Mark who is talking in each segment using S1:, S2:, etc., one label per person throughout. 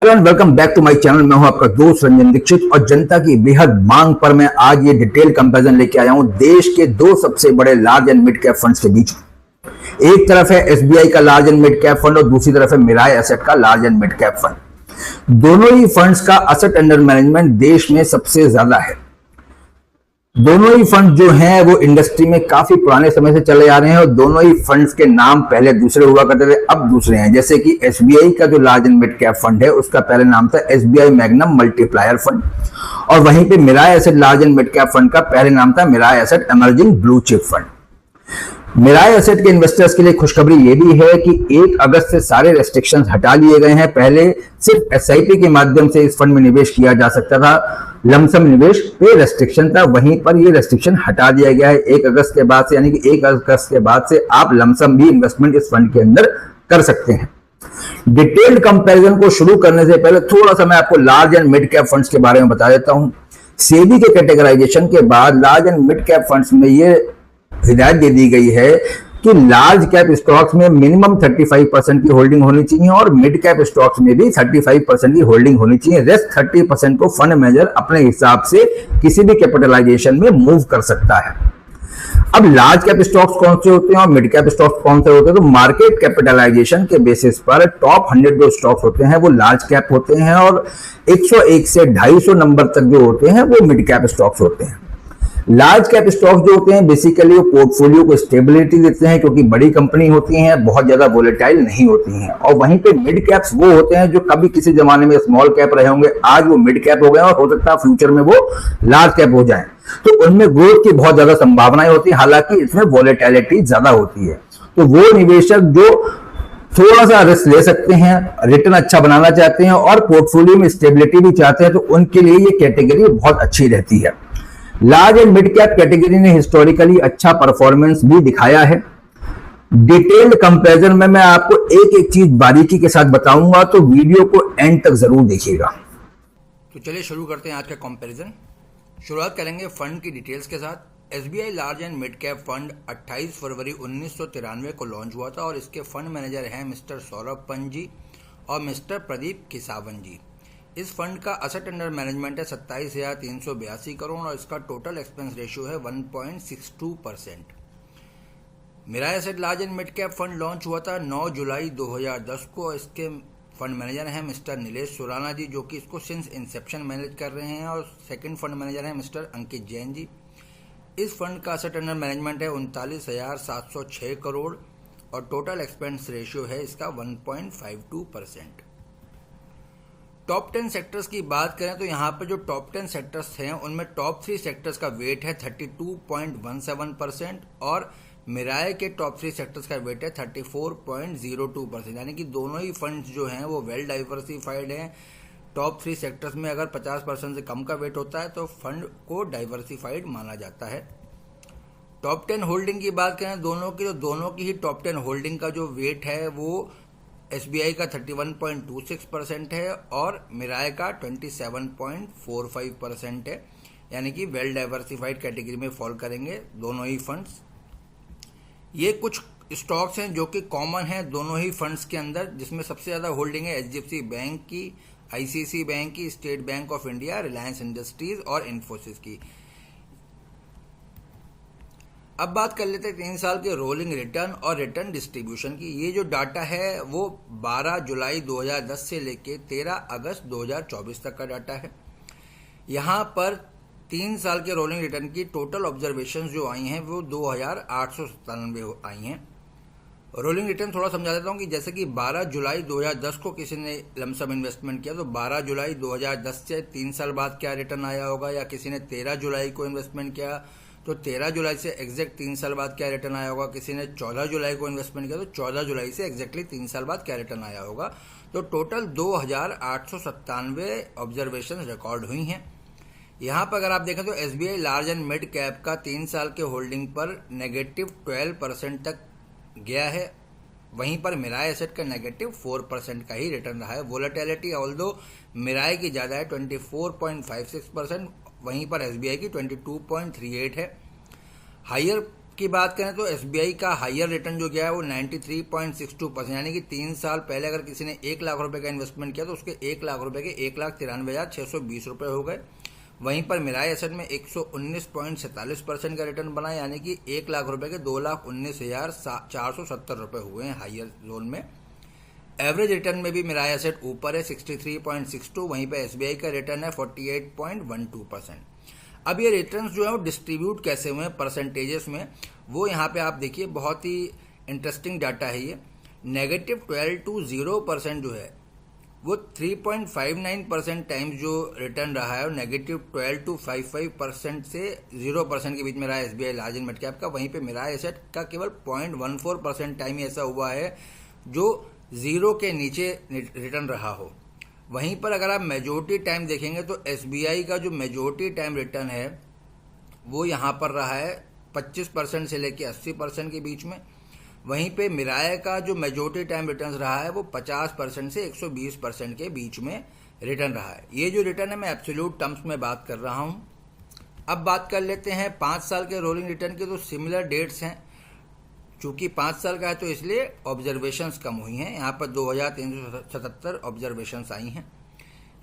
S1: Welcome back to my channel. मैं हूं आपका दोस्त रंजन दीक्षित और जनता की बेहद मांग पर मैं आज ये डिटेल कंपैरिजन लेके आया हूं देश के दो सबसे बड़े large and mid cap funds के बीच में। एक तरफ है एसबीआई का large and mid cap fund और दूसरी तरफ है मिराय एसेट का large and mid cap fund. दोनों ही फंड्स का एसेट अंडर मैनेजमेंट देश में सबसे ज्यादा है। दोनों ही फंड जो हैं वो इंडस्ट्री में काफी पुराने समय से चले आ रहे हैं और दोनों ही फंड्स के नाम पहले दूसरे हुआ करते थे, अब दूसरे हैं। जैसे कि एसबीआई का जो large and mid cap fund है उसका पहले नाम था एसबीआई मैग्नम मल्टीप्लायर फंड और वहीं पे Mirae asset large and mid cap fund का पहले नाम था Mirae asset emerging blue chip fund. Mirae asset के इन्वेस्टर्स के लिए खुशखबरी ये भी है कि 1 अगस्त से सारे रेस्ट्रिक्शंस हटा लिए गए हैं। पहले सिर्फ एसआईपी के माध्यम से इस फंड में निवेश किया जा सकता था, लमसम निवेश पे रेस्ट्रिक्शन था, वहीं पर ये रेस्ट्रिक्शन हटा दिया गया है 1 अगस्त के बाद से। यानी कि 1 अगस्त के बाद से आप लमसम भी इन्वेस्टमेंट इस फंड के अंदर कर सकते हैं। डिटेल्ड कंपैरिजन को शुरू करने से पहले थोड़ा सा मैं आपको large and mid cap funds के बारे में बता देता हूं। सेबी के कैटेगराइजेशन के बाद large and mid cap funds में ये हिदायत दे दी गई है कि लार्ज कैप स्टॉक्स में मिनिमम 35% की होल्डिंग होनी चाहिए और मिड कैप स्टॉक्स में भी 35% की होल्डिंग होनी चाहिए। रेस्ट 30% को फंड मैनेजर अपने हिसाब से किसी भी कैपिटलाइजेशन में मूव कर सकता है। अब लार्ज कैप स्टॉक्स कौन से होते हैं और मिड कैप स्टॉक्स कौन से होते हैं? तो मार्केट कैपिटलाइजेशन के बेसिस पर टॉप 100 जो स्टॉक्स होते हैं वो लार्ज कैप होते हैं और 101 से 250 नंबर तक जो होते हैं वो मिड कैप स्टॉक्स होते हैं। लार्ज कैप स्टॉक जो होते हैं बेसिकली वो पोर्टफोलियो को स्टेबिलिटी देते हैं क्योंकि बड़ी कंपनी होती हैं, बहुत ज्यादा वोलेटाइल नहीं होती हैं। और वहीं पे मिड कैप्स वो होते हैं जो कभी किसी जमाने में स्मॉल कैप रहे होंगे, आज वो मिड कैप हो गए और हो सकता है फ्यूचर में वो लार्ज कैप हो जाए, तो उनमें ग्रोथ की बहुत ज्यादा संभावनाएं होती है। हालांकि इसमें वोलेटिलिटी ज्यादा होती है, तो वो निवेशक जो थोड़ा सा रिस्क ले सकते हैं, रिटर्न अच्छा बनाना चाहते हैं और पोर्टफोलियो में स्टेबिलिटी भी चाहते हैं, तो उनके लिए ये कैटेगरी बहुत अच्छी रहती है। Large and mid cap category ने हिस्टोरिकली अच्छा परफॉर्मेंस भी दिखाया है। डिटेल्ड कंपैरिजन में मैं आपको एक एक चीज बारीकी के साथ बताऊंगा, तो वीडियो को एंड तक जरूर देखिएगा।
S2: तो चलिए शुरू करते हैं आज का कंपैरिजन। शुरुआत करेंगे फंड की डिटेल्स के साथ। SBI large and mid cap fund 28 फरवरी 1993 को लॉन्च हुआ था और इसके फंड मैनेजर हैं मिस्टर सौरभ पंत जी और मिस्टर प्रदीप किसावन जी। इस फंड का एसेट अंडर मैनेजमेंट है 27,382 करोड़ और इसका टोटल एक्सपेंस रेशियो है 1.62%। Mirae asset large and mid cap fund launch हुआ था 9 जुलाई 2010 को। इसके फंड मैनेजर हैं मिस्टर नीलेश सुराना जी जो कि इसको सिंस इंसेप्शन मैनेज कर रहे हैं और सेकंड फंड मैनेजर हैं मिस्टर अंकित जैन जी। इस फंड का एसेट अंडर मैनेजमेंट है 39,706 करोड़ और टोटल एक्सपेंस रेशियो है इसका 1.52%। टॉप 10 सेक्टर्स की बात करें तो यहाँ पर जो टॉप 10 सेक्टर्स हैं उनमें टॉप 3 सेक्टर्स का वेट है 32.17% और मिराय के टॉप 3 सेक्टर्स का वेट है 34.02%। यानी कि दोनों ही फंड्स जो हैं वो वेल डाइवर्सिफाइड हैं। टॉप 3 सेक्टर्स में अगर 50% से कम का वेट होता है तो फंड को डाइवर्सिफाइड माना जाता है। टॉप 10 होल्डिंग की बात करें दोनों की, तो दोनों की ही टॉप 10 होल्डिंग का जो वेट है वो एसबीआई का 31.26% है और मिराय का 27.45% है। यानी कि वेल डाइवर्सिफाइड कैटेगरी में फॉल करेंगे दोनों ही फंड्स। ये कुछ स्टॉक्स हैं जो कि कॉमन हैं दोनों ही फंड्स के अंदर, जिसमें सबसे ज़्यादा होल्डिंग है एचडीएफसी बैंक की, आईसीआईसीआई बैंक की, state bank of India, Reliance industries और इन्फोसिस की। अब बात कर लेते हैं 3 साल के रोलिंग रिटर्न और रिटर्न डिस्ट्रीब्यूशन की। ये जो डाटा है वो 12 जुलाई 2010 से लेके 13 अगस्त 2024 तक का डाटा है। यहाँ पर 3 साल के रोलिंग रिटर्न की टोटल ऑब्जर्वेशंस जो आई हैं वो 2,897 आई हैं। रोलिंग रिटर्न थोड़ा समझा देता हूँ कि जैसे कि 12 जुलाई 2010 को किसी ने लमसम इन्वेस्टमेंट किया तो 12 जुलाई 2010 से 3 साल बाद क्या रिटर्न आया होगा, या किसी ने 13 जुलाई को इन्वेस्टमेंट किया तो 13 जुलाई से एग्जैक्ट 3 साल बाद क्या रिटर्न आया होगा, किसी ने 14 जुलाई को इन्वेस्टमेंट किया तो 14 जुलाई से एग्जैक्टली 3 साल बाद क्या रिटर्न आया होगा। तो टोटल 2,897 ऑब्जर्वेशन रिकॉर्ड हुई हैं। यहाँ पर अगर आप देखें तो SBI large and mid cap का 3 साल के होल्डिंग पर -12% तक गया है, वहीं पर मिराय एसेट का -4% का ही रिटर्न रहा है। वोलेटिलिटी ऑल्दो मिराय की ज़्यादा है 24.56%, वहीं पर एसबीआई की 22.38 है। हायर की बात करें तो एसबीआई का हायर रिटर्न जो गया है वो 93.62%, यानी कि 3 साल पहले अगर किसी ने 1 लाख रुपए का इन्वेस्टमेंट किया तो उसके 1 लाख रुपए के 1,93,620 रुपए हो गए। वहीं पर मिराई एसेट में 119.47% का रिटर्न बना, यानी कि 1 लाख रुपए के 2,19,470 रुपए हुए हैं हायर जोन में। एवरेज रिटर्न में भी मिराई एसेट ऊपर है 63.62, वहीं पे एसबीआई का रिटर्न है 48.12%। अब ये रिटर्न्स जो है वो डिस्ट्रीब्यूट कैसे हुए हैं परसेंटेजेस में, वो यहाँ पे आप देखिए, बहुत ही इंटरेस्टिंग डाटा है ये। -12 to 0% जो है वो 3.59% टाइम्स जो रिटर्न रहा है, और -12 to 55% से 0% के बीच में रहा है SBI large and mid cap का। वहीं पे मिराई एसेट का केवल 0.14% टाइम ही ऐसा हुआ है जो 0 के नीचे रिटर्न रहा हो। वहीं पर अगर आप मेजोरिटी टाइम देखेंगे तो एसबीआई का जो मेजोरिटी टाइम रिटर्न है वो यहाँ पर रहा है 25% से लेकर 80% के बीच में। वहीं पे मिराई का जो मेजोरिटी टाइम रिटर्न रहा है वो 50% से 120% के बीच में रिटर्न रहा है। ये जो रिटर्न है मैं एब्सोल्यूट टर्म्स में बात कर रहा हूँ। अब बात कर लेते हैं 5 साल के रोलिंग रिटर्न की, तो सिमिलर डेट्स हैं। चूंकि 5 साल का है तो इसलिए ऑब्जर्वेशंस कम हुई हैं, यहाँ पर 2377 ऑब्जर्वेशंस आई हैं।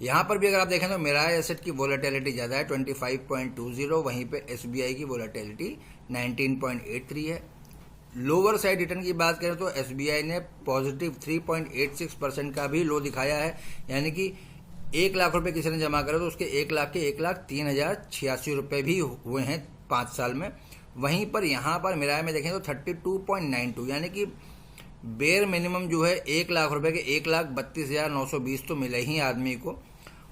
S2: यहाँ पर भी अगर आप देखें तो मिराई एसेट की वोलेटिलिटी ज़्यादा है 25.20, वहीं पे एसबीआई की वोलेटिलिटी 19.83 है। लोअर साइड रिटर्न की बात करें तो एसबीआई ने पॉजिटिव 3.86% का भी लो दिखाया है, यानी कि 1 लाख रुपए किसी ने जमा करे तो उसके 1 लाख के 1,03,086 रुपए भी हुए हैं 5 साल में। वहीं पर यहाँ पर मिराई में देखें तो 32.92, यानी कि बेयर मिनिमम जो है 1 लाख रुपए के 1,32,920 तो मिले ही आदमी को,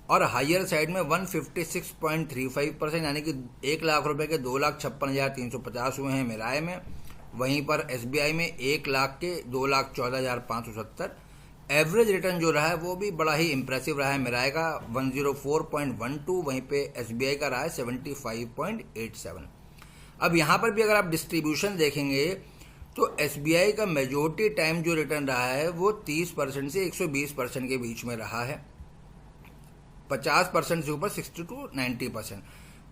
S2: और हायर साइड में 156.35%, यानी कि 1 लाख रुपए के 2,56,350 हुए हैं मिराई में। वहीं पर एसबीआई में 1 लाख के 2,14,570। एवरेज रिटर्न जो रहा है वो भी बड़ा ही इंप्रेसिव रहा है मिराई का 104.12, वहीं पे एसबीआई का रहा है 75.87। अब यहाँ पर भी अगर आप डिस्ट्रीब्यूशन देखेंगे तो एसबीआई का मेजोरिटी टाइम जो रिटर्न रहा है वो 30% से 120% के बीच में रहा है, 50% से ऊपर 60 to 90%।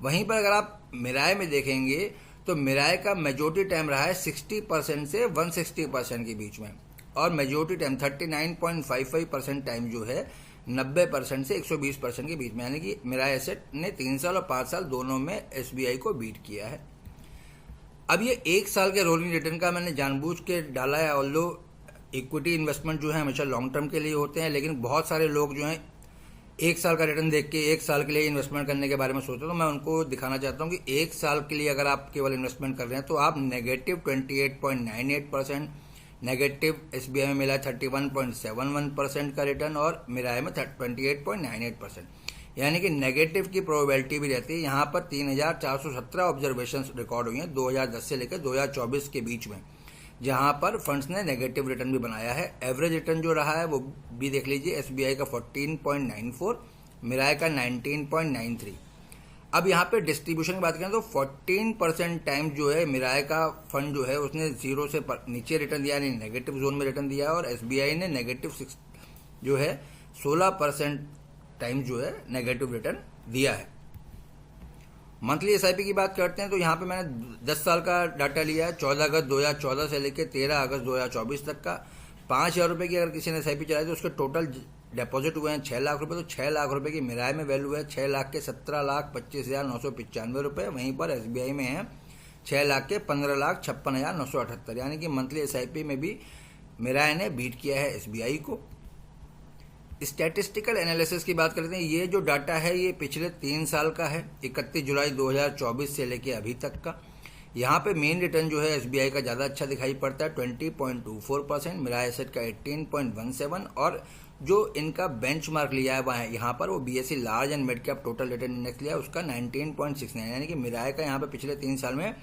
S2: वहीं पर अगर आप मिराई में देखेंगे तो मिराई का मेजोरिटी टाइम रहा है 60% से 160% के बीच में, और मेजोरिटी टाइम 39.55% टाइम जो है 90% से 120% के बीच में, यानी कि मिराई एसेट ने 3 साल और 5 साल दोनों में एसबीआई को बीट किया है। अब ये 1 साल के रोलिंग रिटर्न का मैंने जानबूझ के डाला है, ऑल्दो इक्विटी इन्वेस्टमेंट जो है हमेशा लॉन्ग टर्म के लिए होते हैं, लेकिन बहुत सारे लोग जो हैं 1 साल का रिटर्न देख के 1 साल के लिए इन्वेस्टमेंट करने के बारे में सोचते हैं। तो मैं उनको दिखाना चाहता हूँ कि 1 साल के लिए अगर आप केवल इन्वेस्टमेंट कर रहे हैं तो आप -28.98%, नेगेटिव एसबीआई में मिला 31.71% का रिटर्न, और मिराई में 28.98%, यानी कि नेगेटिव की प्रोबेबिलिटी भी रहती है। यहाँ पर 3,417 ऑब्जर्वेशन रिकॉर्ड हुई हैं 2010 से लेकर 2024 के बीच में, जहाँ पर फंड्स ने नेगेटिव रिटर्न भी बनाया है। एवरेज रिटर्न जो रहा है वो भी देख लीजिए, एसबीआई का 14.94, मिराई का 19.93। अब यहाँ पे डिस्ट्रीब्यूशन की बात करें तो 14% टाइम जो है मिराई का फंड जो है उसने 0 से नीचे रिटर्न दिया, यानी नेगेटिव जोन में रिटर्न दिया, और एसबीआई ने -6 जो है 16% टाइम जो है नेगेटिव रिटर्न दिया है। मंथली एसआईपी की बात करते हैं तो यहाँ पे मैंने 10 साल का डाटा लिया है, 14 अगस्त 2014 से लेकर 13 अगस्त 2024 तक का। 5,000 रुपये की अगर किसी ने एसआईपी चलाई तो उसके टोटल डिपॉजिट हुए हैं 6 लाख रुपए, तो 6 लाख रुपए की मिराई में वैल्यू है 6 लाख के 17,25,995 रुपये। वहीं पर एसबीआई में है 6 लाख के 15,56,978, यानी कि मंथली एसआईपी में भी मिराई ने बीट किया है एसबीआई को। स्टैटिस्टिकल एनालिसिस की बात करते हैं, ये जो डाटा है ये पिछले 3 साल का है, 31 जुलाई 2024 से लेके अभी तक का। यहाँ पे मेन रिटर्न जो है एसबीआई का ज़्यादा अच्छा दिखाई पड़ता है 20.24%, मिराई एसेट का 18.17, और जो इनका बेंचमार्क लिया है वहाँ यहाँ पर वो BSE large and mid cap total return index लिया है, उसका 19.69, यानी कि मिराई का यहाँ पे पिछले 3 साल में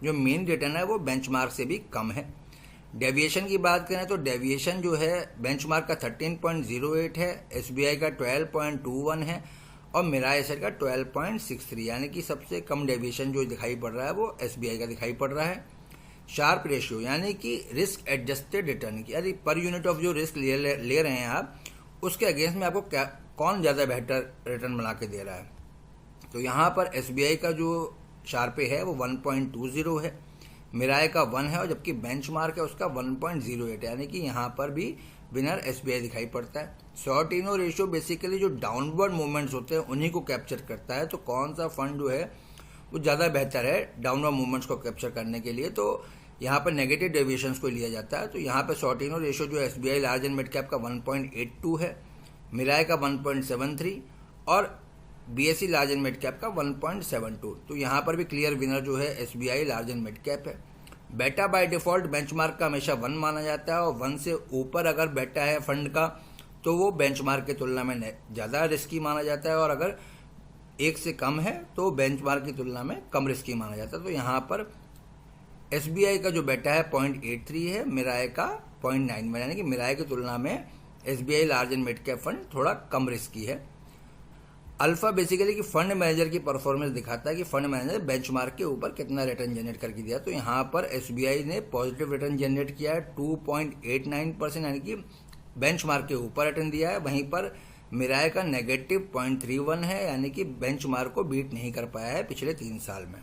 S2: जो मेन रिटर्न है वो बेंचमार्क से भी कम है। डेविएशन की बात करें तो डेविएशन जो है बेंचमार्क का 13.08 है, एसबीआई का 12.21 है, और मिराई एसेट का 12.63, यानी कि सबसे कम डेविएशन जो दिखाई पड़ रहा है वो एसबीआई का दिखाई पड़ रहा है। शार्प रेशियो यानी कि रिस्क एडजस्टेड रिटर्न की, यानी पर यूनिट ऑफ जो रिस्क ले रहे हैं आप, उसके अगेंस्ट में आपको कौन ज़्यादा बेहतर रिटर्न बना के दे रहा है। तो यहाँ पर एसबीआई का जो शार्पे है वो 1.20 है, मिराय का 1 है और जबकि बेंचमार्क है उसका 1.08, यानी कि यहाँ पर भी विनर एसबीआई दिखाई पड़ता है। शॉर्ट इनो रेशियो बेसिकली जो डाउनवर्ड मूवमेंट्स होते हैं उन्हीं को कैप्चर करता है। तो कौन सा फंड जो है वो ज़्यादा बेहतर है डाउनवर्ड मूवमेंट्स को कैप्चर करने के लिए, तो यहाँ पर नेगेटिव डेविएशंस को लिया जाता है। तो यहाँ पर शॉर्ट इनो रेशियो जो SBI large and mid cap का 1.82 है, मिराय का 1.73 और BSE large and mid cap का 1.72। तो यहाँ पर भी क्लियर विनर जो है SBI large and mid cap है। बेटा बाय डिफॉल्ट बेंचमार्क का हमेशा 1 माना जाता है और 1 से ऊपर अगर बेटा है फंड का तो वो बेंचमार्क की तुलना में ज़्यादा रिस्की माना जाता है, और अगर 1 से कम है तो बेंचमार्क की तुलना में कम रिस्की माना जाता है। तो यहाँ पर एसबीआई का जो बेटा है 0.83 है, मिराय का 0.9, यानी कि मिराय की तुलना में SBI large and mid cap fund थोड़ा कम रिस्की है। अल्फा बेसिकली कि फंड मैनेजर की परफॉर्मेंस दिखाता है कि फंड मैनेजर बेंचमार्क के ऊपर कितना रिटर्न जनरेट करके दिया। तो यहाँ पर एसबीआई ने पॉजिटिव रिटर्न जनरेट किया है 2.89%, यानी कि बेंचमार्क के ऊपर रिटर्न दिया है। वहीं पर मिराय का नेगेटिव 0.31 है, यानी कि बेंचमार्क को बीट नहीं कर पाया है पिछले 3 साल में।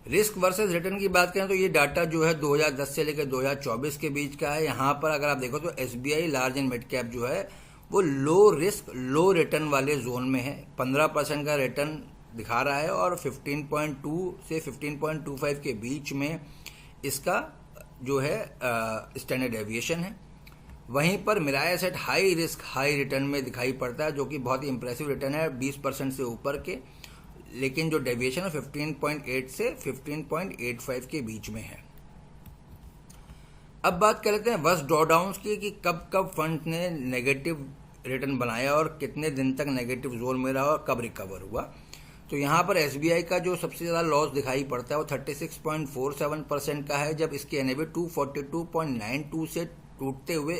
S2: रिस्क वर्सेस रिटर्न की बात करें तो ये डाटा जो है 2010 से लेकर 2024 के बीच का है। यहाँ पर अगर आप देखो तो SBI large and mid cap जो है वो लो रिस्क लो रिटर्न वाले जोन में है। 15% का रिटर्न दिखा रहा है और 15.2 से 15.25 के बीच में इसका जो है स्टैंडर्ड डेविएशन है। वहीं पर Mirae asset high risk high return में दिखाई पड़ता है, जो कि बहुत ही इंप्रेसिव रिटर्न है 20% से ऊपर के, लेकिन जो डेविएशन है 15.8 से 15.85 के बीच में है। अब बात कर लेते हैं वर्स्ट ड्रॉडाउन्स की कि कब कब फंड ने नेगेटिव रिटर्न बनाया और कितने दिन तक नेगेटिव जोन में रहा और कब रिकवर हुआ। तो यहाँ पर एसबीआई का जो सबसे ज़्यादा लॉस दिखाई पड़ता है वो 36.47% का है, जब इसकी एनएवी 242.92 से टूटते हुए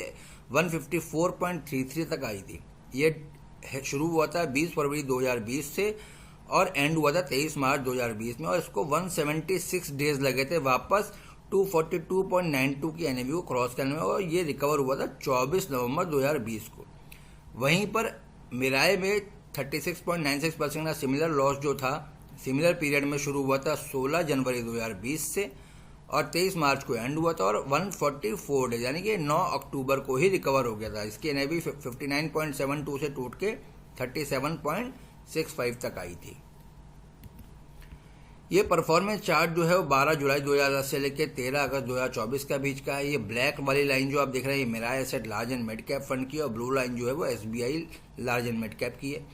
S2: 154.33 तक आई थी। ये शुरू हुआ था 20 फरवरी 2020 से और एंड हुआ था 23 मार्च 2020 में, और इसको 176 डेज लगे थे वापस 242.92 की एनएवी को क्रॉस करने में, और ये रिकवर हुआ था 24 नवंबर 2020 को। वहीं पर मिराय में 36.96% का सिमिलर लॉस जो था सिमिलर पीरियड में शुरू हुआ था 16 जनवरी 2020 से और 23 मार्च को एंड हुआ था, और 144 डेज यानी कि 9 अक्टूबर को ही रिकवर हो गया था। इसकी एनएवी 59.72 से टूट के 37.65 तक आई थी। ये परफॉर्मेंस चार्ट जो है वो 12 जुलाई 2010 से लेकर 13 अगस्त 2024 का बीच का है। ये ब्लैक वाली लाइन जो आप देख रहे हैं ये Mirae asset large and mid cap fund की, और ब्लू लाइन जो है वो SBI large and mid cap की है।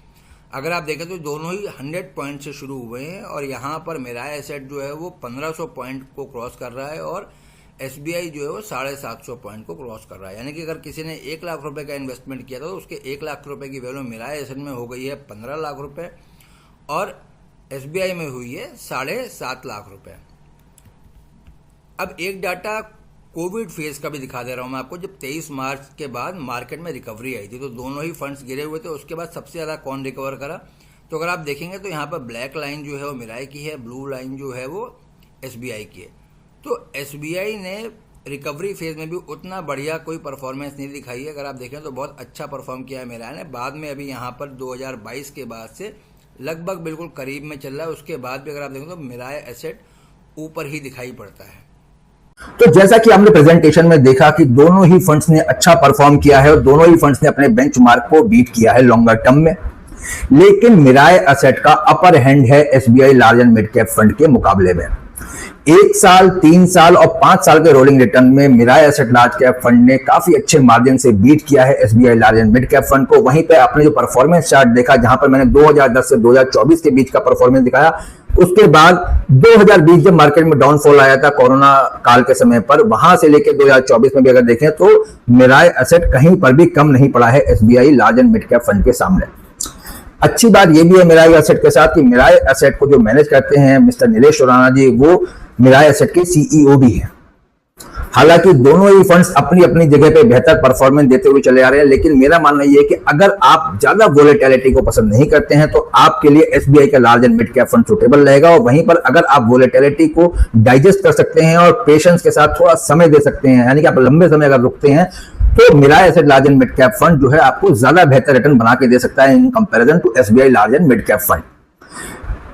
S2: अगर आप देखें तो दोनों ही 100 पॉइंट से शुरू हुए हैं, और यहाँ पर मिराय एसेट जो है वो 1500 पॉइंट को क्रॉस कर रहा है और एसबीआई जो है वो 750 पॉइंट को क्रॉस कर रहा है। यानी कि अगर किसी ने 1 लाख रुपए का इन्वेस्टमेंट किया था तो उसके 1 लाख रुपए की वैल्यू मिराय एसेट में हो गई है 15 लाख रुपए और एसबीआई में हुई है 7.5 लाख रुपए। अब एक डाटा कोविड फेज का भी दिखा दे रहा हूं मैं आपको। जब 23 मार्च के बाद मार्केट में रिकवरी आई थी तो दोनों ही फंड्स गिरे हुए थे। उसके बाद सबसे ज़्यादा कौन रिकवर करा, तो अगर आप देखेंगे तो यहाँ पर ब्लैक लाइन जो है वो मिराय की है, ब्लू लाइन जो है वो एसबीआई की है। तो एसबीआई ने रिकवरी फेज में भी उतना बढ़िया कोई परफॉर्मेंस नहीं दिखाई है। अगर आप देखें तो बहुत अच्छा परफॉर्म किया है मिराय ने। बाद में अभी यहाँ पर 2022 के बाद से लगभग बिल्कुल करीब में चल रहा है। उसके बाद भी अगर आप देखें तो मिराय एसेट ऊपर ही दिखाई पड़ता है।
S1: तो जैसा कि हमने प्रेजेंटेशन में देखा कि दोनों ही फंड्स ने अच्छा परफॉर्म किया है और दोनों ही फंड्स ने अपने बेंचमार्क को बीट किया है लॉन्गर टर्म में, लेकिन मिराय एसेट का अपर हैंड है SBI large and mid cap fund के मुकाबले में। 1 साल, 3 साल और 5 साल के रोलिंग रिटर्न में मिराय एसेट लार्ज कैप फंड ने काफी अच्छे मार्जिन से बीट किया है SBI large and mid cap fund को। वहीं पे आपने जो परफॉर्मेंस चार्ट देखा, जहां पर मैंने 2010 से 2024 के बीच का परफॉर्मेंस दिखाया, उसके बाद 2020 जब मार्केट में डाउनफॉल आया था कोरोना काल के समय पर, वहां से लेकर 2024 में भी अगर देखें तो मिराय एसेट कहीं पर भी कम नहीं पड़ा है SBI large and mid cap fund के सामने। अच्छी बात यह भी है मिराय एसेट के साथ कि मिराय एसेट को जो मैनेज करते हैं मिस्टर नीलेश सुराना जी, वो मिराय एसेट के सीईओ भी हैं। हालांकि दोनों ही फंड्स अपनी अपनी जगह पे बेहतर परफॉर्मेंस देते हुए चले आ रहे हैं, लेकिन मेरा मानना यह है कि अगर आप ज्यादा वोलेटिलिटी को पसंद नहीं करते हैं तो आपके लिए एसबीआई का large and mid cap fund suitable रहेगा। और वहीं पर अगर आप वोलेटिलिटी को डाइजेस्ट कर सकते हैं और पेशेंस के साथ थोड़ा समय दे सकते हैं, यानी कि आप लंबे समय अगर रुकते हैं, तो Mirae asset large and mid cap fund जो है आपको ज्यादा बेहतर रिटर्न बना के दे सकता है in comparison to SBI large and mid cap fund.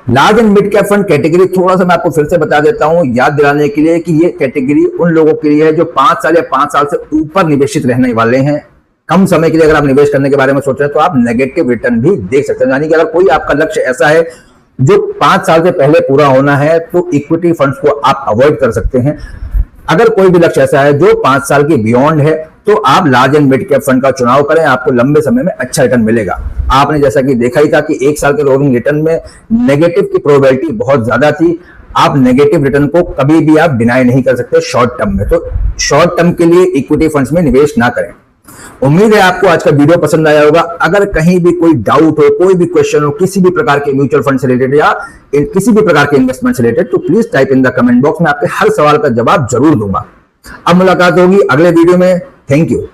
S1: Large and mid cap fund category थोड़ा सा मैं आपको फिर से बता देता हूं याद दिलाने के लिए कि ये कैटेगरी उन लोगों के लिए है जो 5 साल या 5 साल से ऊपर निवेशित रहने वाले हैं। कम समय के लिए अगर आप निवेश करने के बारे में सोच रहे हैं तो आप नेगेटिव रिटर्न भी देख सकते हैं। यानी कि अगर कोई आपका लक्ष्य ऐसा है जो 5 साल से पहले पूरा होना है तो इक्विटी फंड्स को आप अवॉइड कर सकते हैं। अगर कोई भी लक्ष्य ऐसा है जो 5 साल के बियॉन्ड है तो आप large and mid cap fund का चुनाव करें, आपको लंबे समय में अच्छा रिटर्न मिलेगा। आपने जैसा कि देखा ही था कि 1 साल के रोलिंग रिटर्न में नेगेटिव की प्रोबेबिलिटी बहुत ज्यादा थी। आप नेगेटिव रिटर्न को कभी भी आप डिनाई नहीं कर सकते शॉर्ट टर्म में। तो शॉर्ट टर्म के लिए इक्विटी फंड्स में निवेश ना करें। उम्मीद है आपको आज का वीडियो पसंद आया होगा। अगर कहीं भी कोई डाउट हो, कोई भी क्वेश्चन हो किसी भी प्रकार के म्यूचुअल फंड से रिलेटेड या किसी भी प्रकार के इन्वेस्टमेंट से रिलेटेड तो please type in the comment box में। आपके हर सवाल का जवाब जरूर दूंगा। अब मुलाकात होगी अगले वीडियो में। Thank you.